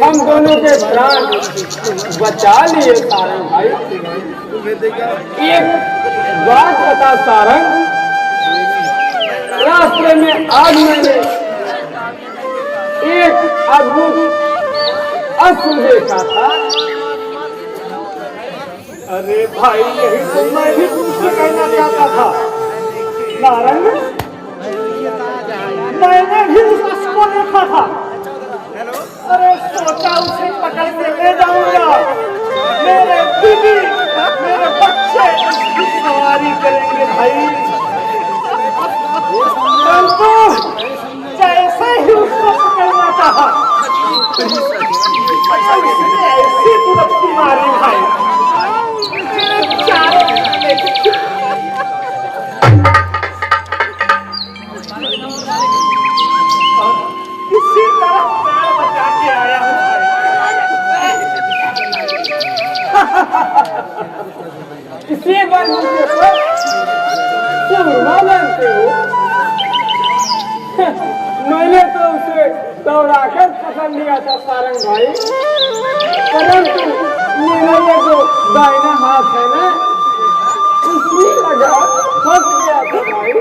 हम दोनों के प्राण बचा लिए सारंग भाई। एक बात बता सारंग, रास्ते में आज मैंने एक अद्भुत अश्रु देखा था। अरे भाई यही तो मैं भी तुमसे कहना चाहता था सारंग, मैंने भी उस अश्व को देखा था। अरे सोचा उसे पकड़ के ले जाऊंगा, मेरे बीवी मेरे बच्चे उसकी सवारी करेंगे भाई। परंतु जैसे ही उसको पकड़ना चाहा उसने ऐसी दुर्गति मारी भाई, मेरे चारों किसी तरह प्राण बचा के आया हूँ इसी बार मुझे सुरमा जानते हो। मैंने तो उसे दौड़ाकर पकड़ लिया था सारंग भाई, परंतु मेरा ये जो दाहिना हाथ है ना, उसकी लगा फंस गया था भाई।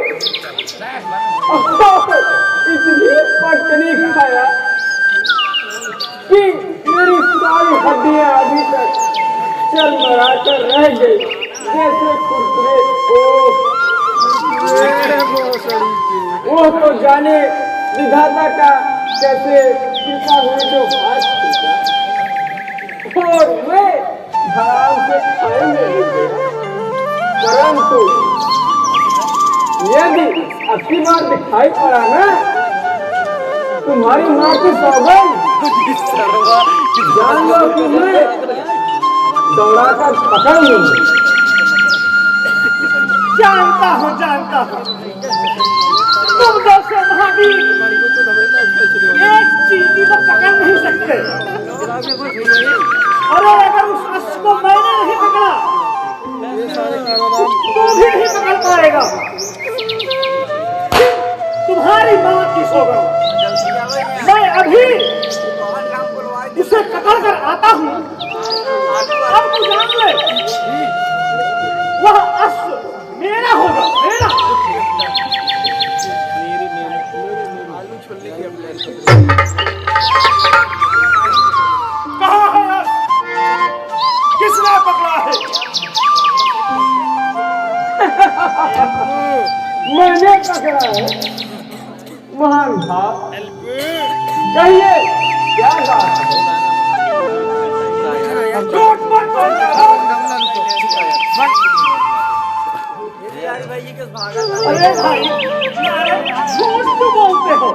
इतनी पटनी खाया कि मेरी सारी हड्डियां अभी तक चरमरा कर रह गई जैसे कुरकुरे। वो तो जाने विधाता का कैसे कृपा हुई जो हाथ छूटा और मैं आराम से खाएंगे, परंतु यदि अच्छी बात दिखाई पड़ा ना, तुम्हारी माँ की सौगंध जान लो कि मैं दौड़ाकर पकड़ लूंगी। जानता हूँ तुम जैसे महावीर एक चींटी को पकड़ नहीं सकते। अरे अगर उस अश्व को मैंने नहीं पकड़ा तू भी नहीं पकड़ पाएगा। तुम्हारी माँ की सौगंध, मैं अभी उसे पकड़ कर आता हूँ। अब तू जान ले, वह अश्व मेरा होगा, मेरा। कहाँ है अश्व? किसने पकड़ा है? मैंने पकड़ा है महान भाव। कहिए क्या बात है? झूठ मत बोलना। अरे भाई झूठ क्यों बोलते हो?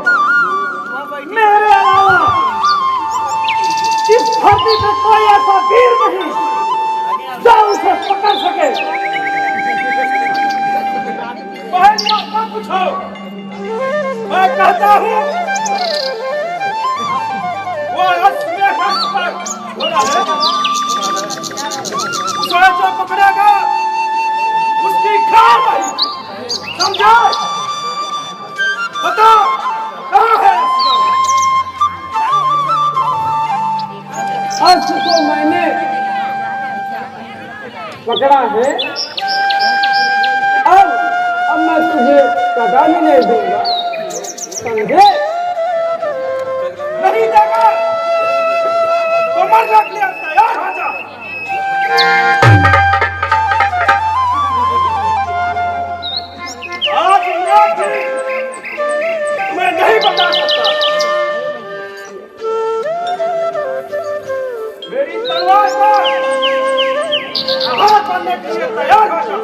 मेरे अलावा इस धरती पे कोई ऐसा वीर नहीं जो उसे पकड़ सके। पहले मत पूछो, मैं कहता हूँ वो असली घोड़ा है, उसे जो पकड़ेगा उसकी खाल भाई, समझा? बता कहाँ है? अश्व को मैंने पकड़ा है, अब मैं तुझे कदम नहीं दूंगा, समझे? नहीं देगा तो मर रख लिया, तैयार हो जा। आज मैं नहीं बता सकता। मेरी तलवार का हाथ बनने के लिए तैयार हो जा।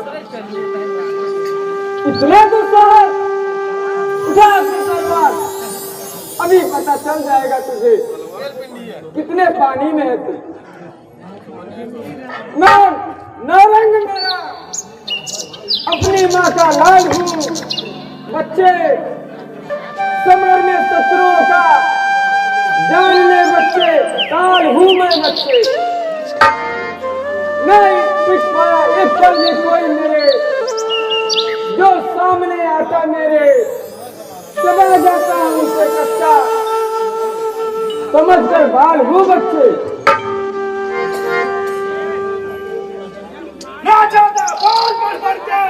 इतने गुस्सा है? उठा अपनी तलवार, अभी पता चल जाएगा तुझे कितने पानी में है तू। मैं नारंग मेरा अपनी माँ का लाल हूँ, बच्चे समर में शत्रुओं का जानने बच्चे काल हूँ मैं बच्चे। नहीं टिक पाया एक पल में कोई मेरे, जो सामने आता मेरे चला जाता हूँ उसे कच्चा। समझ कर बाल हो बच्चे। ना ज्यादा बाल बढ़ बढ़ के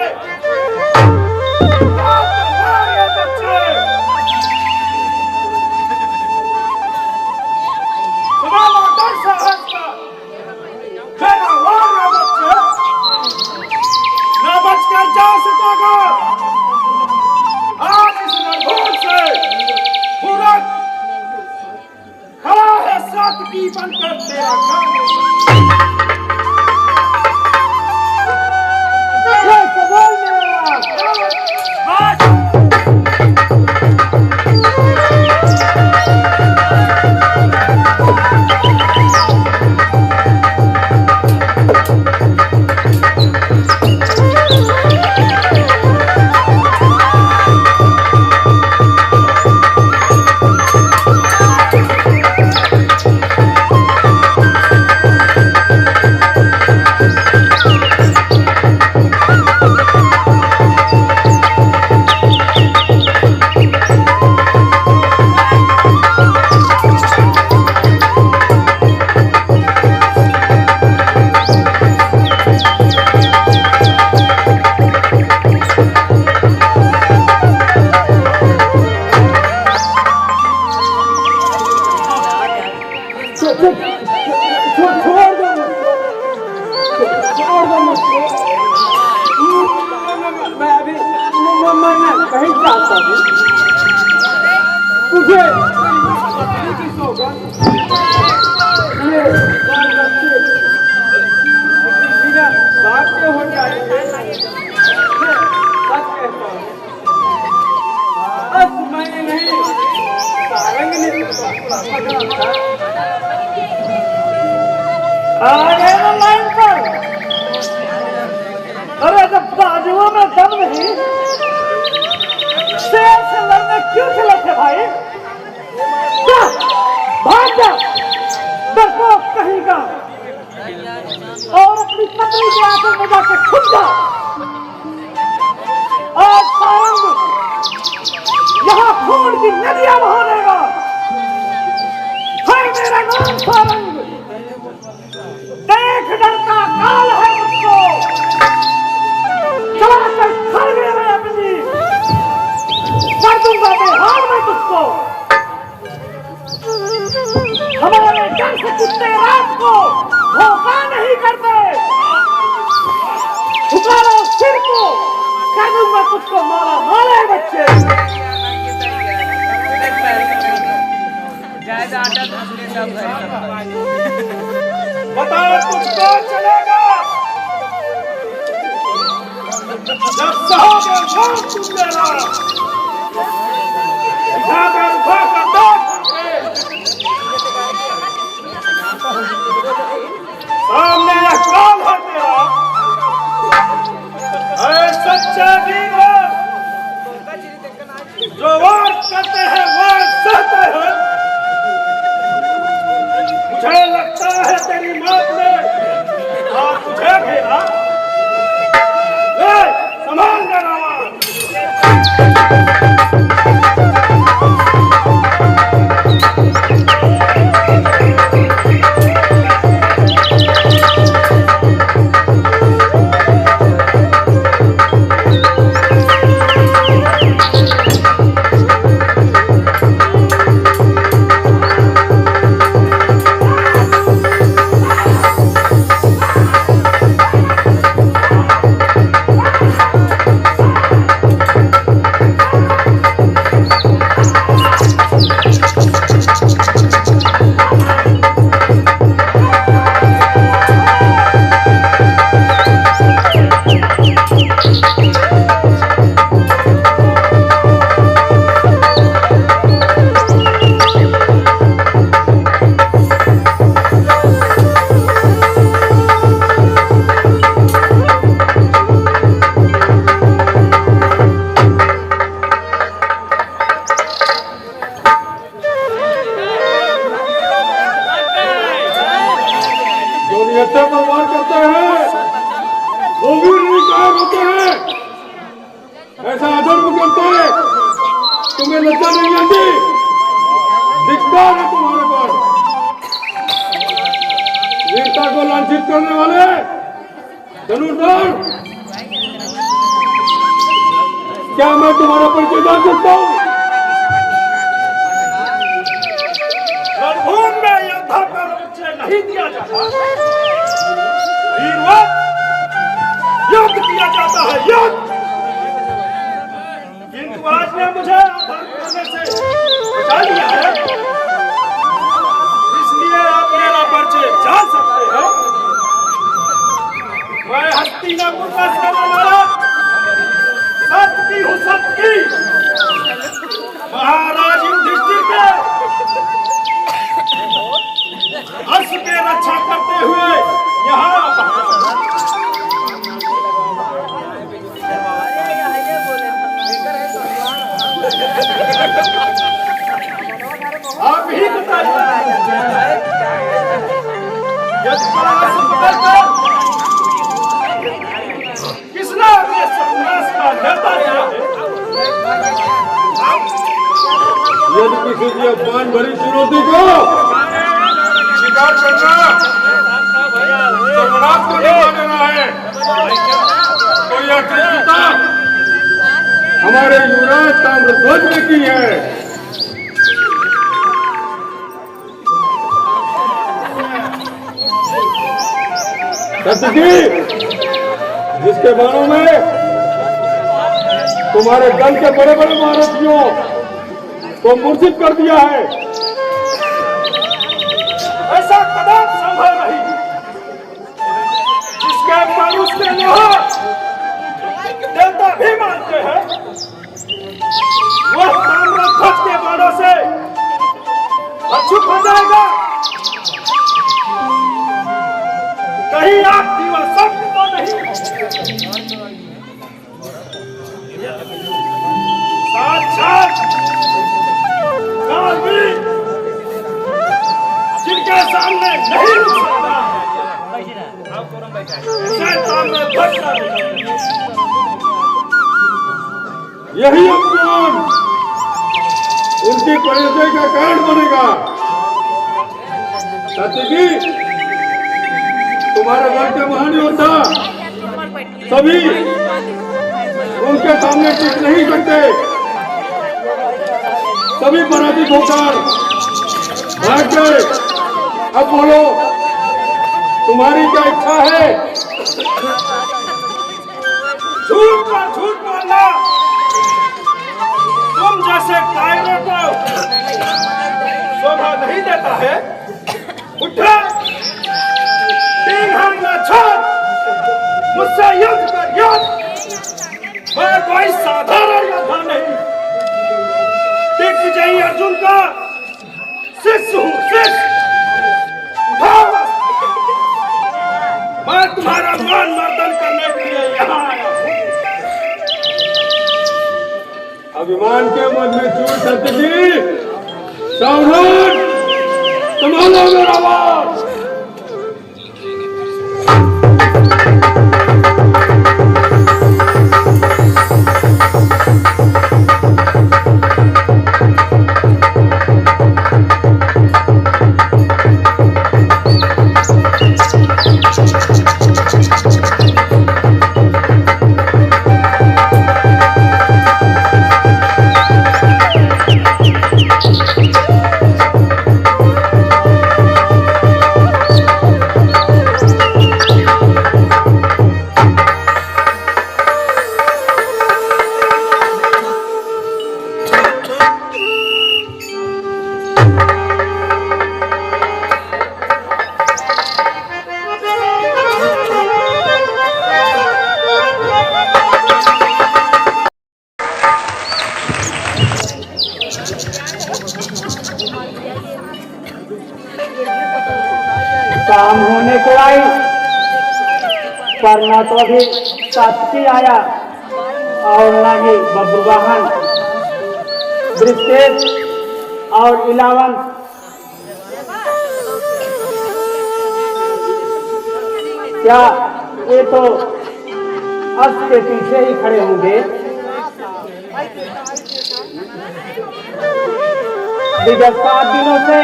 बच्चे तुम्हारा डर से हटता मेरा वार बच्चे न बचकर जा सकोगे। आज इस रणभूमि से पूरा खड़ा है सातकी बनकर तेरा काम। मैं अभी मरना कहीं चाहता हूँ तुझे की सौगात ये बाल बच्चे बिना बात के हो जाएंगे। सच कहता हूँ बस मैंने नहीं सारंग ने आगे ना लाइन पर। अरे जब बाजुओं में दम नहीं शेर से लड़ने क्यों चले थे भाई? जा, भाग जा डरपोक कहीं का और अपनी पत्नी के आंखों में जाके खुद जा। आज सारंग यहाँ खून की नदियां बहानेगा। है मेरा नाम सारंग। देख डरता काल है मुझको चला कर खड़गे में अपनी कर दूंगा बेहाल में तुझको। हमारे डर से कुत्ते रात को धोखा नहीं करते। पुकारो सिर को कर दूंगा तुझको माला माले बच्चे। ज्यादा आटा धसने सब बताओ तुझको चलेगा जब सहोगे शाम तुम मेरा जाकर उठाकर सामने यह काल है तेरा। ऐ सच्चा वीर जो वार करते हैं वार सहते हैं। मुझे लगता है तेरी मौत ने आज तुझे घेरा। संभाल मेरा हत्या पर वार करते हैं वो भी निर्विकार होते हैं। ऐसा अधर्म करते हैं तुम्हें लज्जा नहीं आती? धिक्कार है तुम्हारे पर। देवता को लांछित करने वाले धनुर्धर, क्या मैं तुम्हारा परिचय जान सकता हूँ? रणभूमि में योद्धा का परिचय नहीं दिया जाता, वीरवत युद्ध किया जाता है, युद्ध। किंतु आज ने मुझे आधार करने से बचा लिया है, इसलिए आप मेरा परिचय जान सकते हैं। मैं हस्तिनापुर का सेना वाला सत्य हूँ, सत्य महाराज युधिष्ठिर के हर्ष के रक्षा करते हुए यहाँ आप ही बताइए, किसने अपने सन्यास का निर्णय लिया है? यदि किसी की अपमान भरी चुनौती को स्वीकार करना सर्वनाश को निभा देना है, तो यह कृतज्ञता हमारे युवराज ताम्रध्वज ने की है। सत्यजी, जिसके बाणों में तुम्हारे दल के बड़े बड़े महारथियों को मूर्छित कर दिया है, ऐसा कदम संभव नहीं। जिसके परुष के लोहा देवता भी मानते हैं, वह ताम्रध्वज के बाणों से अछूत हो जाएगा। कहीं आप दीवा शब्द तो नहीं, साक्षात कालवीर जिनके सामने नहीं रुक सकता, यही अपमान उनके परिचय का कारण बनेगा। सत्यजी, तुम्हारे घर के महान योद्धा सभी उनके सामने टिक नहीं सकते, सभी पराजित होकर भाग गए। अब बोलो, तुम्हारी क्या इच्छा है? झूठ पर झूठ बोलना तुम जैसे कायरों को शोभा नहीं देता है। उठो, तीन हाथ न छोड़, मुझसे युद्ध कर, युद्ध। मैं कोई साधारण योद्धा नहीं, दिग्विजयी अर्जुन का शिष्य हूँ, शिष्य। उठाओ, मैं तुम्हारा मान मर्दन करने के लिए यहाँ आया हूँ। अभिमान के मत में चूर सत्यजी, सावधान, संभालो मेरा बात। काम होने को आई, पर न तो अभी सात्विकी आया और न ही बब्रुवाहन, वृषकेश और इलावन। क्या ये तो अस्त के पीछे ही खड़े होंगे? विगत 7 दिनों से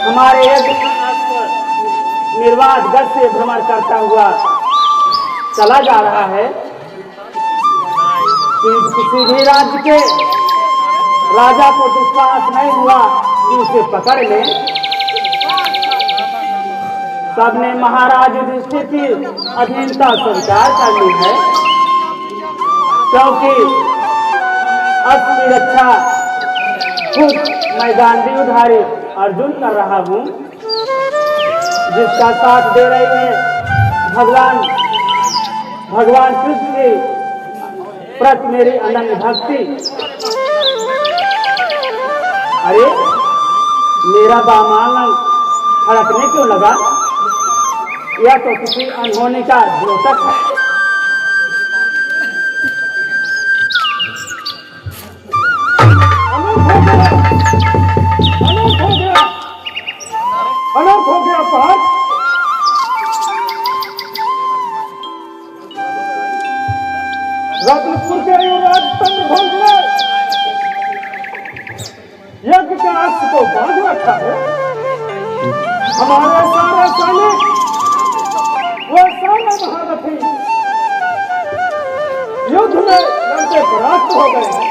हमारे यज्ञ निर्वात गज से भ्रमण करता हुआ चला जा रहा है कि किसी भी राज्य के राजा को विश्वास नहीं हुआ कि उसे पकड़ ले। सबने महाराज युधिष्ठिर की अधीनता स्वीकार कर ली है, क्योंकि असली रक्षा खुद मैं गांडीवधारी अर्जुन कर रहा हूँ, जिसका साथ दे रही है भगवान कृष्ण की प्रति मेरी अनन्य भक्ति। अरे मेरा बामांग फड़कने क्यों लगा? यह तो किसी अनहोनी का द्योतक है। अनर्थ हो गया पार्थ। रत्नपुर के युवराज तंत्रभंग ने यज्ञ के अश्व को बांध रखा है। हमारे सारे सैनिक, वो सारे महारथी युद्ध में लड़ते परास्त हो गए हैं।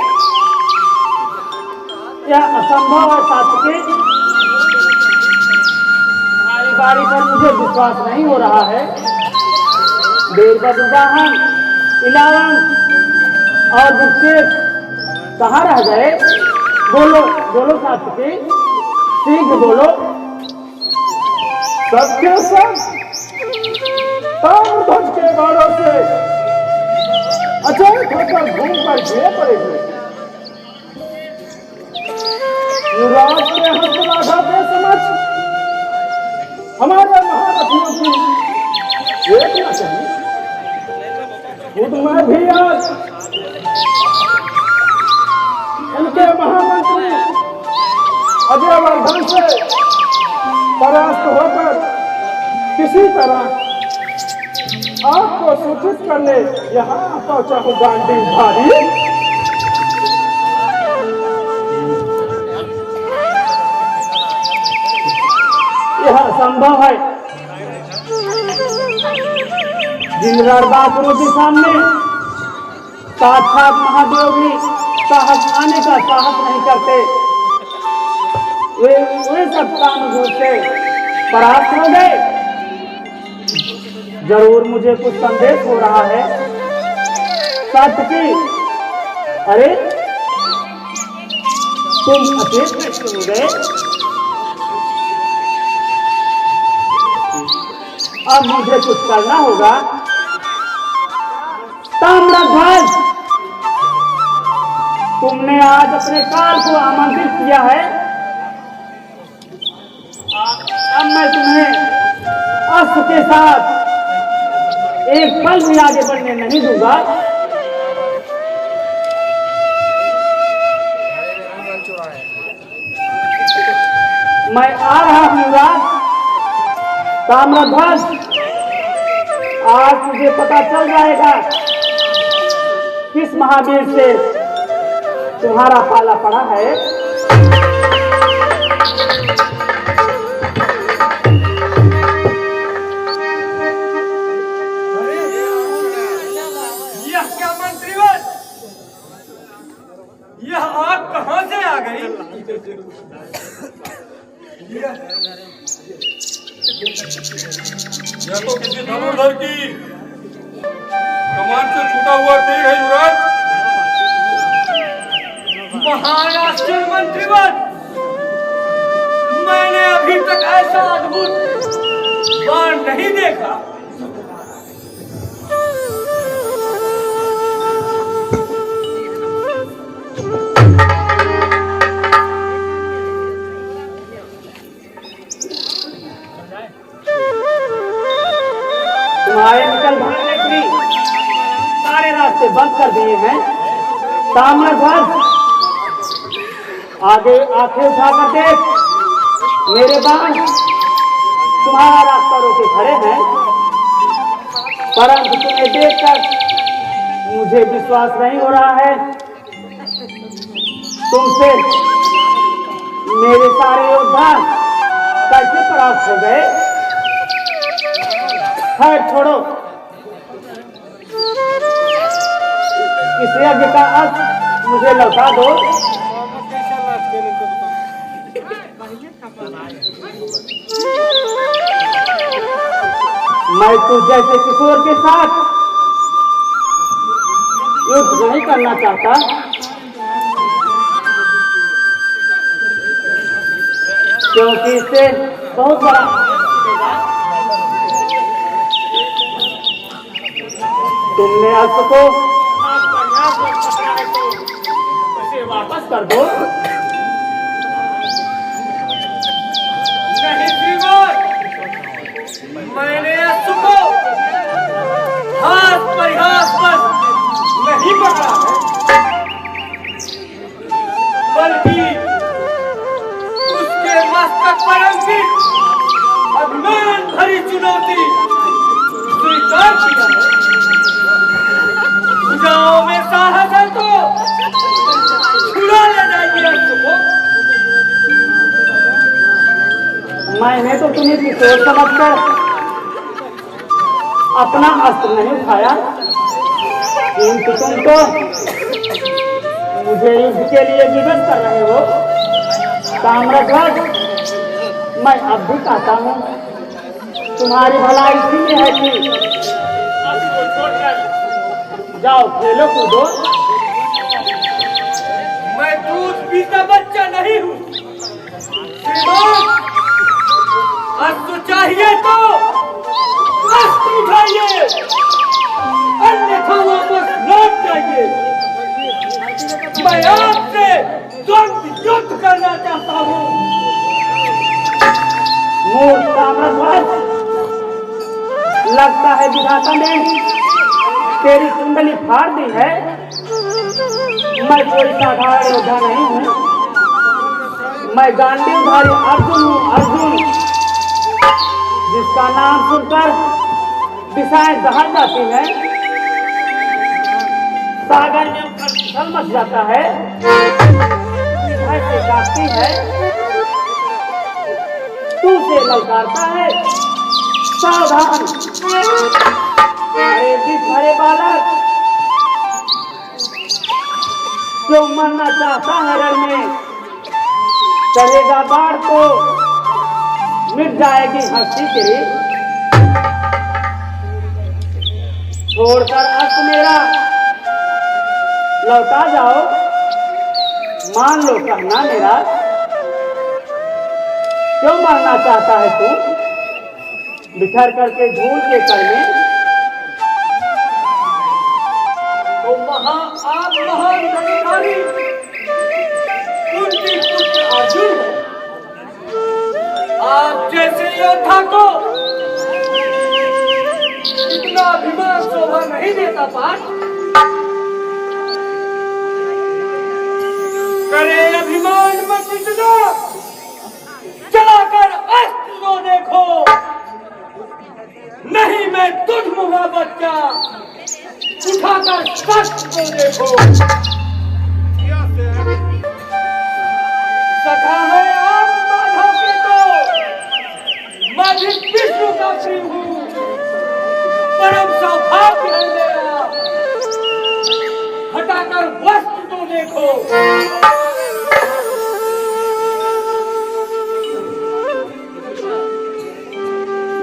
यह असंभव है सात्विकी। तुम्हारी बारी पर मुझे विश्वास नहीं हो रहा है। वीरभद्रवाहन, इलावन और दुष्येत कहाँ रह गए? बोलो बोलो सात्विकी, शीघ्र बोलो। सबके सब ताम्रध्वज के बाणों से अचानक होकर घूम कर गिरे पड़े हुए। युवराज के हस्तलाघा के समक्ष हमारे महारथियों की एक न चाहिए। खुद मैं भी आज उनके महामंत्री अजयवर्धन से परास्त होकर किसी तरह आपको सूचित करने यहाँ पहुंचा हूँ गांडीवधारी। यह असंभव है। जिन रणबांकुरों के सामने साक्षात महादेव भी साहस आने का साहस नहीं करते, वे सब काम से परास्त हो गए। जरूर मुझे कुछ संदेश हो रहा है। सात्विकी, अरे तुम अतीत में क्यों गए? अब मुझे कुछ करना होगा। ताम्रध्वज, तुमने आज अपने काल को आमंत्रित किया है। अब मैं तुम्हें अस्त्र के साथ एक पल भी आगे बढ़ने नहीं दूंगा। मैं आ रहा हूँ युवराज। ताम्रध्वज, आज तुझे पता चल जाएगा किस महावीर से तुम्हारा पाला पड़ा है। यह क्या मंत्रीवन? यह आग कहां से आ गई? यह तो किसी धनुर्धर की कमान से छूटा हुआ तीर है युवराज। महान आश्चर्य मंत्रीवन, मैंने अभी तक ऐसा अद्भुत बाण नहीं देखा। तुम्हारे निकल भागने की सारे रास्ते बंद कर दिए हैं। ताम्रध्वज, आगे आंखें उठाकर देख, मेरे बाण तुम्हारा रास्ता रोके खड़े हैं, परंतु तुम्हें देखकर मुझे विश्वास नहीं हो रहा है। तुमसे मेरे सारे योद्धा कैसे परास्त हो गए? खैर छोड़ो, इस यज्ञ का अर्थ मुझे लौटा दो। मैं तुझ जैसे किशोर के साथ युद्ध नहीं करना चाहता। क्योंकि इससे बहुत बड़ा तुमने अर्थ को इसे वापस कर दो। नहीं श्रीमान, मैंने अस्त्र को हाथ परिहास पर नहीं पकड़ा है, बल्कि उसके मस्तक पर अंकित अभिमान भरी चुनौती स्वीकार किया है। भुजाओं में साहस है तो छुड़ा ले जाइए अस्त्र को। मैंने तो तुम्हें किशोर समझकर अपना अस्त्र नहीं उठाया, किंतु तुम तो मुझे युद्ध के लिए विवश कर रहे हो। ताम्रध्वज, मैं अब भी कहता हूँ तुम्हारी भलाई इसी में है कि जाओ खेलो कूदो। मैं दूध पीता बच्चा नहीं हूँ श्रीमान। अस्त्र चाहिए तो अस्त्र उठाइए, अन्यथा वापस लौट जाइए। मैं आपसे द्वंद्व युद्ध करना चाहता हूँ। मूर्ख ताम्रध्वज, लगता है विधाता ने तेरी कुंडली फाड़ दी है। मैं कोई साधारण योद्धा नहीं हूँ, मैं गांडीवधारी अर्जुन हूँ। अर्जुन, जिसका नाम सुनकर दिशाएं दहल जाती हैं, सागर में उथल मच जाता है, ऐसे काटती है, तू से ललकारता है। सावधान, अरे जिस भरे बालक जो मरना चाहता है रण में, चलेगा बाढ़ तो मिट जाएगी हंसी तेरी। छोड़कर अस्त्र मेरा लौटा जाओ, मान लो कहना मेरा। क्यों मरना चाहता है तू बिखर करके धूल के कण में? तो आप महान धनुधारी कुंती पुत्र अर्जुन है। आप जैसे योद्धा को इतना अभिमान शोभा नहीं देता पाठ। करे अभिमान मत इतना, चलाकर अस्त्र को देखो, नहीं मैं तुझ मुहा बच्चा, उठाकर शस्त्र को देखो। सखा है आप माधव के तो मैं भी विष्णु का श्री हूँ, परम सौभाग्य है मेरा, हटाकर वस्त्र को देखो।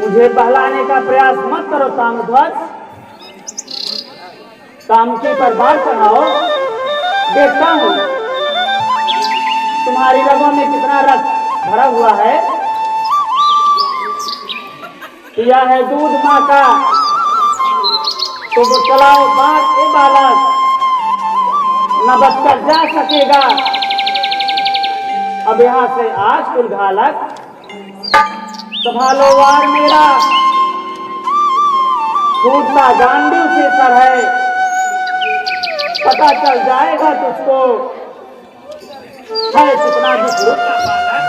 मुझे बहलाने का प्रयास मत करो ताम्रध्वज, कामकी पर बाढ़ चढ़ाओ। देखता हूँ तुम्हारी रगों में कितना रस भरा हुआ है। पिया है दूध माँ का तो वो चलाओ बाढ़ ए बालक, न बचकर जा सकेगा अब यहाँ से आज कुल घालक। संभालो वार मेरा, टूटता गांडू से सर है, पता चल जाएगा तुझको है कितना दुख का बालक।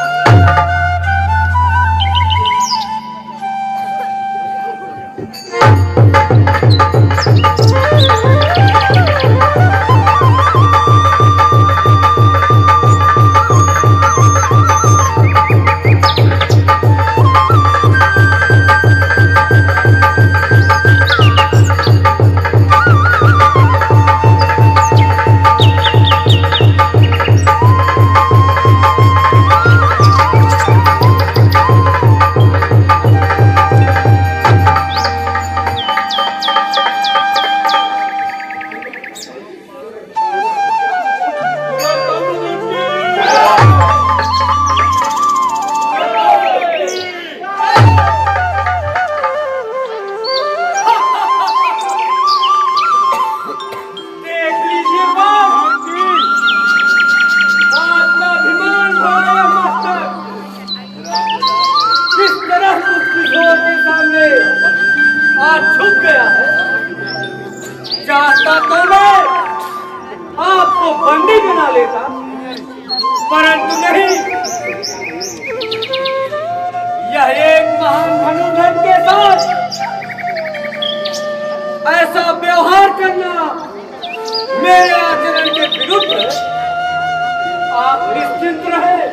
आपको बंदी बना लेता, परंतु नहीं, यह एक महान धनुधन के साथ ऐसा व्यवहार करना मेरे आचरण के विरुद्ध है। आप निश्चिंत रहे,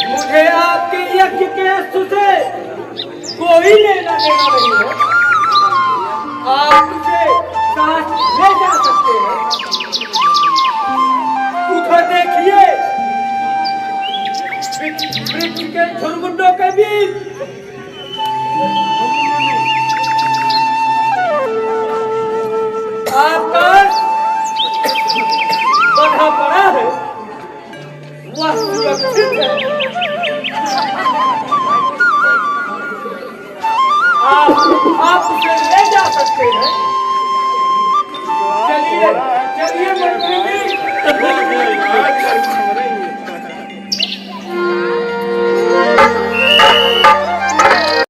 मुझे आपके यज्ञ के अश्रु से कोई लेना देना नहीं है। आप मुझे साथ ले जा सकते हैं। उधर देखिए, वृक्ष के झुरमुंडों के बीच आपका बंधा पड़ा है, वह सुरक्षित है। आप उसे ले जा सकते हैं। चलिए चलिए मंत्री जी।